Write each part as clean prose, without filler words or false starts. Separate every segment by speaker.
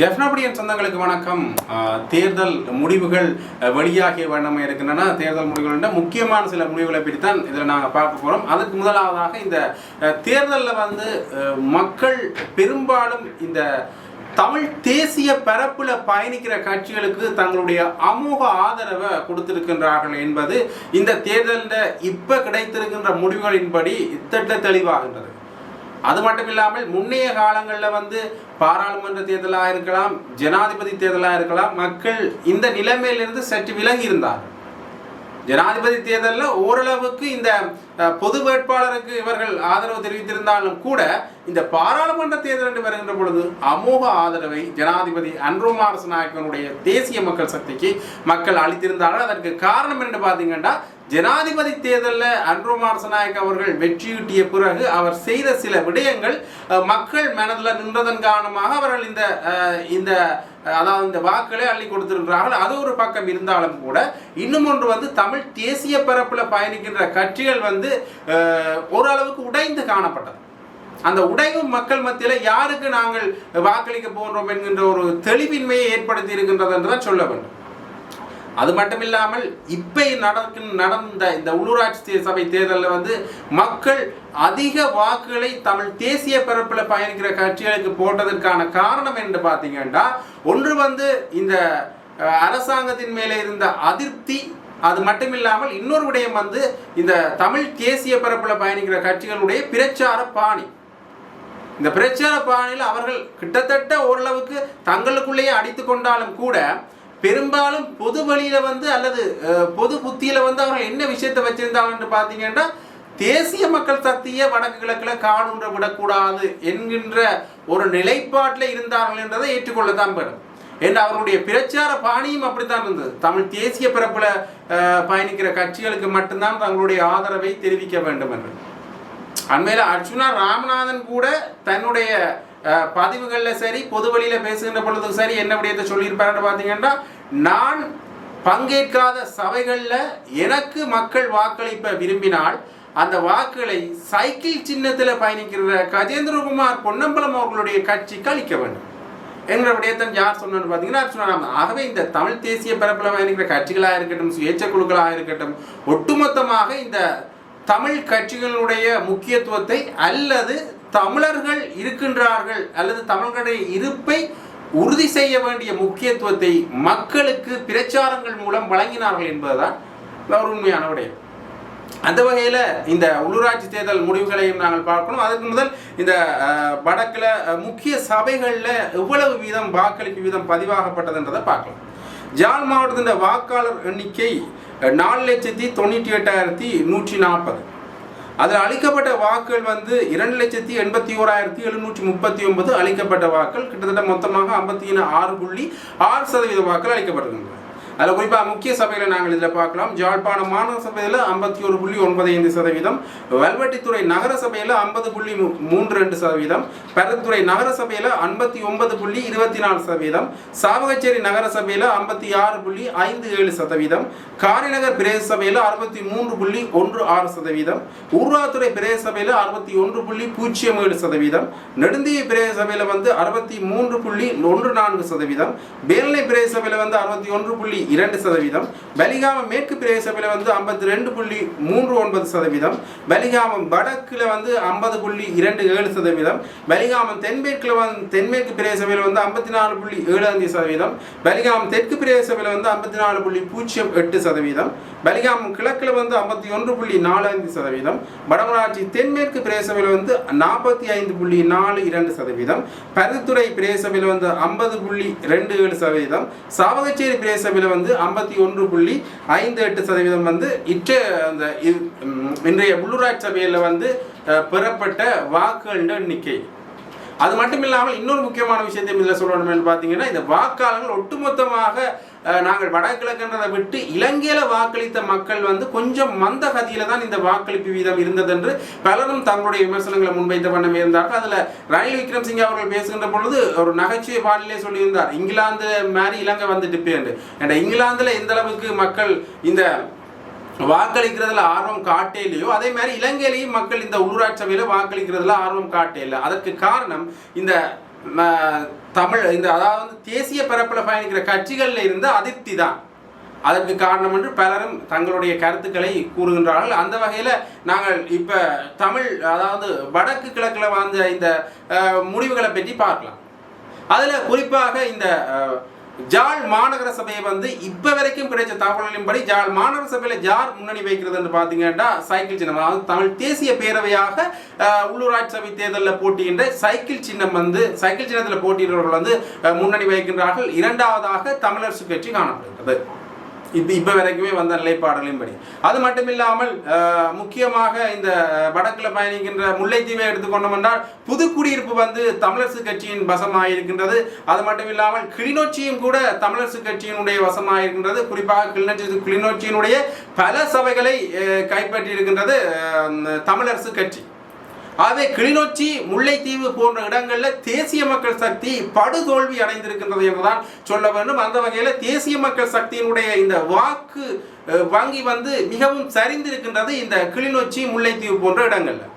Speaker 1: எஃப்னபடியின் சொந்தங்களுக்கு வணக்கம். தேர்தல் முடிவுகள் வெளியாகிய வண்ணமே இருக்கின்றன. தேர்தல் முடிவுகள் முக்கியமான சில முடிவுகளை பற்றித்தான் இதில் நாங்கள் பார்க்க போகிறோம். அதுக்கு முதலாவதாக இந்த தேர்தலில் மக்கள் பெரும்பாலும் இந்த தமிழ் தேசிய பரப்புல பயணிக்கிற கட்சிகளுக்கு தங்களுடைய அமோக ஆதரவை கொடுத்திருக்கின்றார்கள் என்பது இந்த தேர்தலில் இப்ப கிடைத்திருக்கின்ற முடிவுகளின்படி திட்ட தெளிவாகின்றது. அது மட்டும் இல்லாமல் முன்னைய காலங்களில் பாராளுமன்ற தேர்தலாக இருக்கலாம், ஜனாதிபதி தேர்தலாக இருக்கலாம், மக்கள் இந்த நிலைமையிலிருந்து சற்று விலகி இருந்தார்கள். ஜனாதிபதி தேர்தலில் ஓரளவுக்கு இந்த பொது வேட்பாளருக்கு இவர்கள் ஆதரவு தெரிவித்திருந்தாலும் கூட இந்த பாராளுமன்ற தேர்தல் என்று வருகின்ற பொழுது அமோக ஆதரவை ஜனாதிபதி அன்ருகுமார திசாநாயக்கனுடைய தேசிய மக்கள் சக்திக்கு மக்கள் அளித்திருந்தார்கள். அதற்கு காரணம் என்று பார்த்தீங்கன்னா, ஜனாதிபதி தேர்தலில் அன்ருகுமார திசாநாயக்க அவர்கள் வெற்றியீட்டிய பிறகு அவர் செய்த சில விடயங்கள் மக்கள் மனதில் நின்றதன் காரணமாக அவர்கள் இந்த வாக்களை அள்ளி கொடுத்திருக்கிறார்கள். அது ஒரு பக்கம் இருந்தாலும் கூட இன்னும் ஒன்று தமிழ் தேசிய பரப்பில் பயணிக்கின்ற கட்சிகள் ஓரளவுக்கு உடைந்து காணப்பட்டது. அந்த உடைவு மக்கள் மத்தியில் யாருக்கு நாங்கள் வாக்களிக்க போன்றோம் என்கின்ற ஒரு தெளிவின்மையை ஏற்படுத்தி இருக்கின்றது என்றுதான் சொல்ல வேண்டும். அது மட்டும் இல்லாமல் இப்ப நடந்த இந்த உள்ளூராட்சி சபை தேர்தலில் மக்கள் அதிக வாக்குகளை தமிழ் தேசிய பரப்பில் பயணிக்கிற கட்சிகளுக்கு போட்டதற்கான காரணம் என்று பார்த்தீங்கன்னா, ஒன்று இந்த அரசாங்கத்தின் மேலே இருந்த அதிருப்தி. அது மட்டும் இல்லாமல் இன்னொரு விடயம் இந்த தமிழ் தேசிய பரப்பில் பயணிக்கிற கட்சிகளுடைய பிரச்சார பாணி. இந்த பிரச்சார பாணியில் அவர்கள் கிட்டத்தட்ட ஓரளவுக்கு தங்களுக்குள்ளேயே அடித்து கொண்டாலும் கூட பெரும்பாலும் பொது வழியில அல்லது பொது புத்தியில அவர்கள் என்ன விஷயத்தை வச்சிருந்தாங்க என்று பார்த்தீங்கன்னா, தேசிய மக்கள் சக்தியை வடக்கு கிழக்கில் காணொன்ற விடக்கூடாது என்கின்ற ஒரு நிலைப்பாட்டில் இருந்தார்கள் என்றதை ஏற்றுக்கொள்ளத்தான் வேண்டும். என்று அவர்களுடைய பிரச்சார பாணியும் அப்படித்தான் இருந்தது. தமிழ் தேசிய பரப்புல பயணிக்கிற கட்சிகளுக்கு மட்டும்தான் தங்களுடைய ஆதரவை தெரிவிக்க வேண்டும் என்று. அண்மையில் அர்ச்சுனா ராமநாதன் கூட தன்னுடைய பதிவுகளில் சரி, பொது வழியில் பேசுகின்ற பொழுது சரி, என்ன விடயத்தை சொல்லியிருப்பாருன்னு பார்த்தீங்கன்னா, நான் பங்கேற்காத சபைகளில் எனக்கு மக்கள் வாக்களிப்ப விரும்பினால் அந்த வாக்குகளை சைக்கிள் சின்னத்தில் பயணிக்கிற கஜேந்திரகுமார் பொன்னம்பலம் அவர்களுடைய கட்சிக்கு அளிக்க வேண்டும் என்ற விடயத்தன் யார் சொன்னு பார்த்தீங்கன்னா அர்ச்சுனா ராமநாதன். ஆகவே இந்த தமிழ் தேசிய பரப்பில் பயணிக்கிற கட்சிகளாக இருக்கட்டும், சுயேட்சை குழுக்களாக இருக்கட்டும், ஒட்டுமொத்தமாக இந்த தமிழ் கட்சிகளுடைய முக்கியத்துவத்தை அல்லது தமிழர்கள் இருக்கின்றார்கள் அல்லது தமிழர்களுடைய இருப்பை உறுதி செய்ய வேண்டிய முக்கியத்துவத்தை மக்களுக்கு பிரச்சாரங்கள் மூலம் வழங்கினார்கள் என்பதுதான் ஒரு உண்மையான விடயம். அந்த வகையில் இந்த உள்ளூராட்சி தேர்தல் முடிவுகளையும் நாங்கள் பார்க்கணும். அதுக்கு முதல் இந்த வடக்கில் முக்கிய சபைகளில் எவ்வளவு வீதம் வாக்களிப்பு வீதம் பதிவாகப்பட்டதுன்றதை பார்க்கலாம். ஜாழ் மாவட்டத்தின் வாக்காளர் எண்ணிக்கை 4,98,140. அதில் அளிக்கப்பட்ட வாக்குகள் 2,81,739 அளிக்கப்பட்ட வாக்குகள். கிட்டத்தட்ட மொத்தமாக 56.6% வாக்குகள் அளிக்கப்பட்டிருக்கின்றன. அதில் குறிப்பாக முக்கிய சபையில் நாங்கள் இதில் பார்க்கலாம். ஜாழ்ப்பாணம் மாநகர சபையில் 51.95%, வல்வெட்டித்துறை நகர சபையில் 50.32%, பருத்தித்துறை நகர சபையில் 59.24%, சாவகச்சேரி நகர சபையில் 56.57%, காரிநகர் பிரதேச சபையில் 63.16%, ஊர்வாத்துறை பிரதேச சபையில் 61.07%, நெடுந்தீவு பிரதேச சபையில் 63.14%, பேல்லை பிரதேச சபையில் 61.2%, பலிகாமம் மேற்கு பிரதேச சபையில் 52.39%, பலிகாமம் வடக்குல 50.27%, பலிகாமம் தென்மேற்கு பிரதேச சபையில் 54.75%, பலிகாமம் தெற்கு பிரதேச சபையில் 54.08%, பலிகாமம் கிழக்குல 51.45%, வடமராட்சி தென்மேற்கு பிரதேச சபையில் 45.42%, பருத்தித்துறை பிரதேச சபையில் 50.27%, சாவகச்சேரி பிரதேச சபையில் 51.58% இன்றைய உள்ளூராட்சி சபையில் பெறப்பட்ட வாக்குகளின் எண்ணிக்கை. அது மட்டும் இல்லாமல் இன்னொரு முக்கியமான விஷயத்தை இதில் சொல்லணும் பார்த்தீங்கன்னா, இந்த வாக்காளர்கள் ஒட்டுமொத்தமாக நாங்கள் வடகிழக்குன்றதை விட்டு இலங்கையில் வாக்களித்த மக்கள் கொஞ்சம் மந்த கதியில தான் இந்த வாக்களிப்பு வீதம் இருந்தது என்று பலரும் தங்களுடைய விமர்சனங்களை முன்வைத்த வண்ணம் இருந்தார்கள். அதில் ரணில் விக்ரமசிங்கே அவர்கள் பேசுகின்ற பொழுது ஒரு நகைச்சுவை பாடலே சொல்லியிருந்தார், இங்கிலாந்து மாதிரி இலங்கை வந்துட்டு பேண்டு. இங்கிலாந்துல எந்த அளவுக்கு மக்கள் இந்த வாக்களிக்கிறதுல ஆர்வம் காட்டே இல்லையோ அதே மாதிரி இலங்கையிலேயும் மக்கள் இந்த உள்ளூராட்சி சபையில வாக்களிக்கிறதுல ஆர்வம் காட்டே இல்லை. அதற்கு காரணம் இந்த தமிழ் இந்த அதாவது தேசிய பரப்பில் பயணிக்கிற கட்சிகளில் இருந்து அதிருப்தி தான் அதற்கு காரணம் என்று பலரும் தங்களுடைய கருத்துக்களை கூறுகின்றார்கள். அந்த வகையில் நாங்கள் இப்போ தமிழ் அதாவது வடக்கு கிழக்கில் வாழ்ந்த இந்த முடிவுகளை பற்றி பார்க்கலாம். அதில் குறிப்பாக இந்த ஜாழ் மாநகர சபையை வந்து இப்போ வரைக்கும் கிடைச்ச தகவல்களின்படி ஜாழ் மாநகர சபையில் யார் முன்னணி வைக்கிறது என்று பார்த்தீங்கன்னா சைக்கிள் சின்னம், அதாவது தமிழ் தேசிய பேரவையாக உள்ளூராட்சி சபை தேர்தலில் போட்டியின்ற சைக்கிள் சின்னம் வந்து சைக்கிள் சின்னத்தில் போட்டியிடுறவர்கள் வந்து முன்னணி வைக்கின்றார்கள். இரண்டாவதாக தமிழரசு கட்சி காணப்படுகிறது இப்போ வரைக்குமே வந்த நிலைப்பாடுகளின்படி. அது மட்டும் இல்லாமல் முக்கியமாக இந்த வடக்கில் பயணிக்கின்ற முல்லைத்தீவை எடுத்துக்கொண்டோம் என்றால் புதுக்குடியிருப்பு வந்து தமிழரசு கட்சியின் வசமாக இருக்கின்றது. அது மட்டும் இல்லாமல் கிளிநொச்சியும் கூட தமிழரசு கட்சியினுடைய வசமாக இருக்கின்றது. குறிப்பாக கிளிநொச்சியினுடைய பல சபைகளை கைப்பற்றி இருக்கின்றது தமிழரசு கட்சி. ஆகவே கிளிநொச்சி முல்லைத்தீவு போன்ற இடங்களில் தேசிய மக்கள் சக்தி படுதோல்வி அடைந்திருக்கின்றது என்றுதான் சொல்ல வேண்டும். அந்த வகையில் தேசிய மக்கள் சக்தியினுடைய இந்த வாக்கு வங்கி வந்து மிகவும் சரிந்திருக்கின்றது இந்த கிளிநொச்சி முல்லைத்தீவு போன்ற இடங்களில்.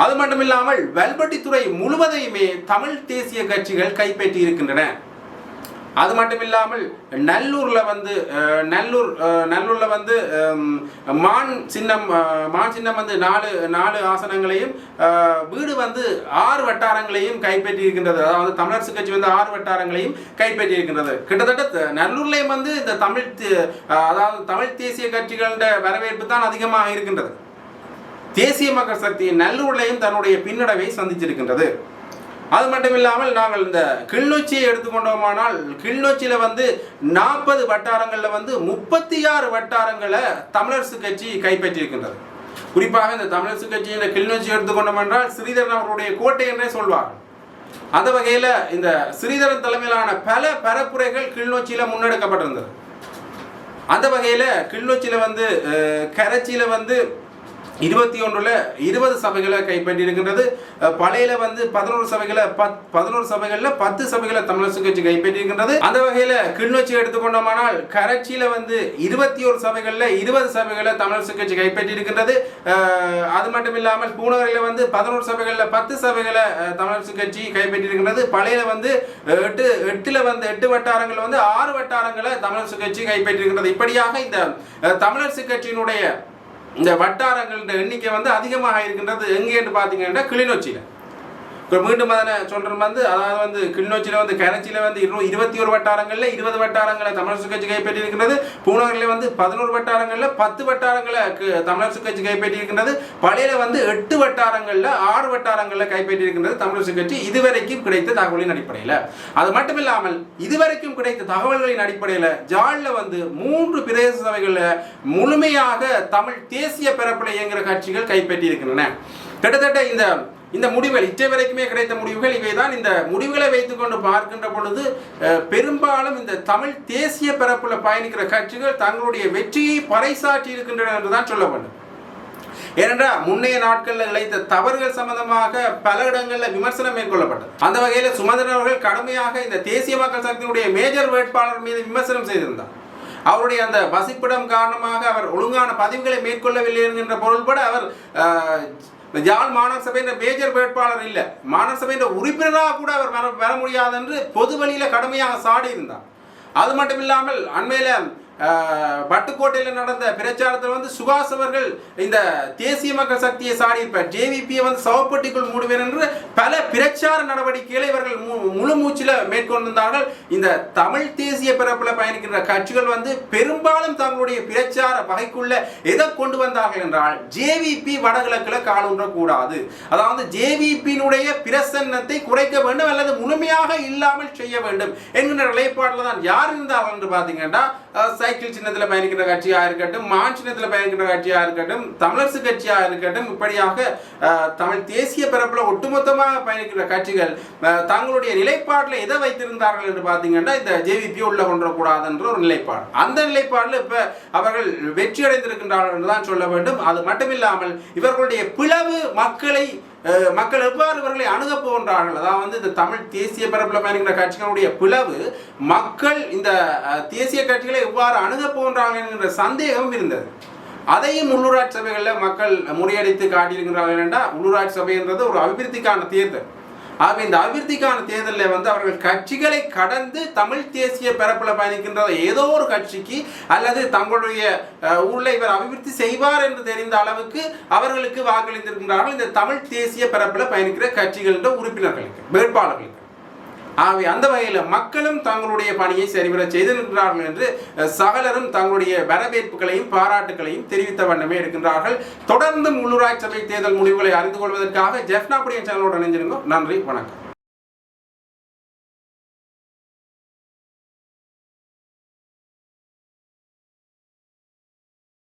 Speaker 1: அது மட்டும் இல்லாமல் வல்பட்டித்துறை முழுவதையுமே தமிழ் தேசிய கட்சிகள் கைப்பற்றி இருக்கின்றன. அது மட்டும் இல்லாமல் நல்லூரில் வந்து மான் சின்னம் வந்து நாலு ஆசனங்களையும் வீடு வந்து 6 வட்டாரங்களையும் கைப்பற்றி இருக்கின்றது. அதாவது தமிழரசு கட்சி வந்து 6 வட்டாரங்களையும் கைப்பற்றி இருக்கின்றது. கிட்டத்தட்ட நல்லூர்லேயும் வந்து இந்த தமிழ் தேசிய கட்சிகளோட வரவேற்பு தான் அதிகமாக இருக்கின்றது. தேசிய மக்கள் சக்தி நல்லூர்லையும் தன்னுடைய பின்னடைவை சந்திச்சிருக்கின்றது. அது மட்டும் இல்லாமல் நாங்கள் இந்த கிளிநொச்சியை எடுத்துக்கொண்டோமானால் கிளிநொச்சியில் வந்து 40 வட்டாரங்களில் வந்து 36 வட்டாரங்களை தமிழரசு கட்சி கைப்பற்றியிருக்கின்றது. குறிப்பாக இந்த தமிழரசு கட்சி இந்த கிளிநொச்சி எடுத்துக்கொண்டோம் என்றால் ஸ்ரீதரன் அவருடைய கோட்டை என்றே சொல்வார்கள். அந்த வகையில் இந்த ஸ்ரீதரன் தலைமையிலான பல பரப்புரைகள் கிளிநொச்சியில் முன்னெடுக்கப்பட்டிருந்தது. அந்த வகையில் கிளிநொச்சியில் வந்து கரைச்சியில் வந்து 21 20 சபைகளை கைப்பற்றி இருக்கின்றது. பழையில வந்து 11 சபைகளில் 10 சபைகளை தமிழரசு கட்சி கைப்பற்றி இருக்கின்றது. அந்த வகையில் கிளிநொச்சி எடுத்துக்கொண்டோமானால் கரைச்சியில வந்து 21 சபைகளில் 20 சபைகளை தமிழரசு கட்சி கைப்பற்றி இருக்கின்றது. அது மட்டும் இல்லாமல் பூநகரில் வந்து 11 சபைகளில் 10 சபைகளை தமிழரசு கட்சி கைப்பற்றி இருக்கின்றது. பழையில வந்து 8 வட்டாரங்கள் வந்து 6 வட்டாரங்களை தமிழரசு கட்சி கைப்பற்றி இருக்கின்றது. இப்படியாக இந்த தமிழரசு கட்சியினுடைய இந்த வட்டாரங்களோட எண்ணிக்கை வந்து அதிகமாக இருக்கின்றது. எங்கேன்னு பார்த்தீங்கன்னா கிளிநொச்சியில். இப்போ மீண்டும் அதனை சொல்கிறோம் வந்து அதாவது வந்து கிளிநொச்சியில் வந்து கரைச்சியில் வந்து 21 வட்டாரங்களில் 20 வட்டாரங்களை தமிழரசு கட்சி கைப்பற்றி இருக்கின்றது. பூநகரில் வந்து 11 வட்டாரங்களில் 10 வட்டாரங்களை தமிழரசு கட்சி கைப்பற்றி இருக்கின்றது. பழையில வந்து 8 வட்டாரங்களில் 6 வட்டாரங்களில் கைப்பற்றி இருக்கின்றது தமிழரசு கட்சி இதுவரைக்கும் கிடைத்த தகவலின் அடிப்படையில். அது மட்டும் இல்லாமல் இதுவரைக்கும் கிடைத்த தகவல்களின் அடிப்படையில் ஜாழில் வந்து 3 பிரதேச சபைகளில் முழுமையாக தமிழ் தேசிய பரப்பில் இயங்குகிற கட்சிகள் கைப்பற்றி இருக்கின்றன. கிட்டத்தட்ட இந்த முடிவுகள் இற்றை வரைக்குமே கிடைத்த முடிவுகள் இவைதான். இந்த முடிவுகளை வைத்துக்கொண்டு பார்க்கின்ற பொழுது பெரும்பாலும் இந்த தமிழ் தேசிய பரப்பில் பயணிக்கிற கட்சிகள் தங்களுடைய வெற்றியை பறைசாற்றி இருக்கின்றன என்றுதான் சொல்ல வேண்டும். ஏனென்றால் முன்னைய நாட்களில் இழைத்த தவறுகள் சம்பந்தமாக பல இடங்களில் விமர்சனம் மேற்கொள்ளப்பட்டது. அந்த வகையில் சுமந்திரன் அவர்கள் கடுமையாக இந்த தேசிய மக்கள் சக்தியினுடைய மேஜர் வேட்பாளர் மீது விமர்சனம் செய்திருந்தார். அவருடைய அந்த வசிப்பிடம் காரணமாக அவர் ஒழுங்கான பதிவுகளை மேற்கொள்ளவில்லை என்கின்ற பொருள்பட அவர் யாழ் மாநகர சபையின் மேஜர் வேட்பாளர் இல்லை, மாநகர சபையின் உறுப்பினராக கூட அவர் வர முடியாது என்று பொது வழியில கடுமையாக சாடி இருந்தார். அது மட்டும் இல்லாமல் அண்மையில வட்டுக்கோட்டையில் நடந்த பிரச்சாரத்தில் வந்து சுபாஷ் அவர்கள் இந்த தேசிய மக்கள் சக்தியை சாடியிருப்பார், ஜேவிபியை வந்து சவப்பட்டிக்குள் மூடுவேன் என்று பல பிரச்சார நடவடிக்கைகளை இவர்கள் முழு மூச்சில் மேற்கொண்டிருந்தார்கள். இந்த தமிழ் தேசிய பரப்பில் பயணிக்கின்ற கட்சிகள் வந்து பெரும்பாலும் தங்களுடைய பிரச்சார வகைக்குள்ள எதை கொண்டு வந்தார்கள் என்றால் ஜேவிபி வடகிழக்கில் காலூன்றக்கூடாது, அதாவது ஜேவிபியினுடைய பிரசன்னத்தை குறைக்க வேண்டும் அல்லது முழுமையாக இல்லாமல் செய்ய வேண்டும் என்கின்ற நிலைப்பாட்டில் தான் யார் இருந்தார்கள் என்று பார்த்தீங்கன்னா சைக்கிள் சின்னத்தில் பயணிக்கிற கட்சியாக இருக்கட்டும், மான் சின்னத்தில் பயணிக்கிற கட்சியாக இருக்கட்டும், தமிழரசு கட்சியாக இருக்கட்டும், இப்படியாக தமிழ் தேசிய பரப்பில் ஒட்டுமொத்தமாக பயணிக்கிற கட்சிகள் தங்களுடைய நிலைப்பாட்டில் எதை வைத்திருந்தார்கள் என்று பார்த்தீங்கன்னா இந்த ஜேவிபி உள்ள கொண்டக்கூடாது என்ற ஒரு நிலைப்பாடு. அந்த நிலைப்பாடில் இப்போ அவர்கள் வெற்றி அடைந்திருக்கின்றார்கள் என்று தான் சொல்ல வேண்டும். அது மட்டுமில்லாமல் இவர்களுடைய பிளவு மக்கள் எவ்வாறு இவர்களை அணுக போகின்றார்கள், அதாவது இந்த தமிழ் தேசிய பரப்பில் பயணிக்கிற கட்சிகளுடைய பிளவு மக்கள் இந்த தேசிய கட்சிகளை எவ்வாறு அணுக போகின்றார்கள் என்கின்ற சந்தேகம் இருந்தது. அதையும் உள்ளூராட்சி சபைகளில் மக்கள் முறியடித்து காட்டியிருக்கிறார்கள். என்றால் உள்ளூராட்சி சபை என்றது ஒரு அபிவிருத்திக்கான தேர்தல். ஆகவே இந்த அபிவிருத்திக்கான தேர்தலில் வந்து அவர்கள் கட்சிகளை கடந்து தமிழ் தேசிய பரப்பில் பயணிக்கின்ற ஏதோ ஒரு கட்சிக்கு அல்லது தங்களுடைய ஊரில் இவர் அபிவிருத்தி செய்வார் என்று தெரிந்த அளவுக்கு அவர்களுக்கு வாக்களித்திருக்கின்றார்கள் இந்த தமிழ் தேசிய பரப்பில் பயணிக்கிற கட்சிகளின் உறுப்பினர்களுக்கு, வேட்பாளர்களுக்கு. ஆகவே அந்த வகையில் மக்களும் தங்களுடைய பணியை சரிவர செய்திருக்கிறார்கள் என்று சகலரும் தங்களுடைய வரவேற்புகளையும் பாராட்டுகளையும் தெரிவித்த வண்ணமே இருக்கின்றார்கள். தொடர்ந்து உள்ளூராட்சி சபை தேர்தல் முடிவுகளை அறிந்து கொள்வதற்காக ஜெஃப்னா புடியன் சேனலோடு இணைஞ்சிருங்க. நன்றி, வணக்கம்.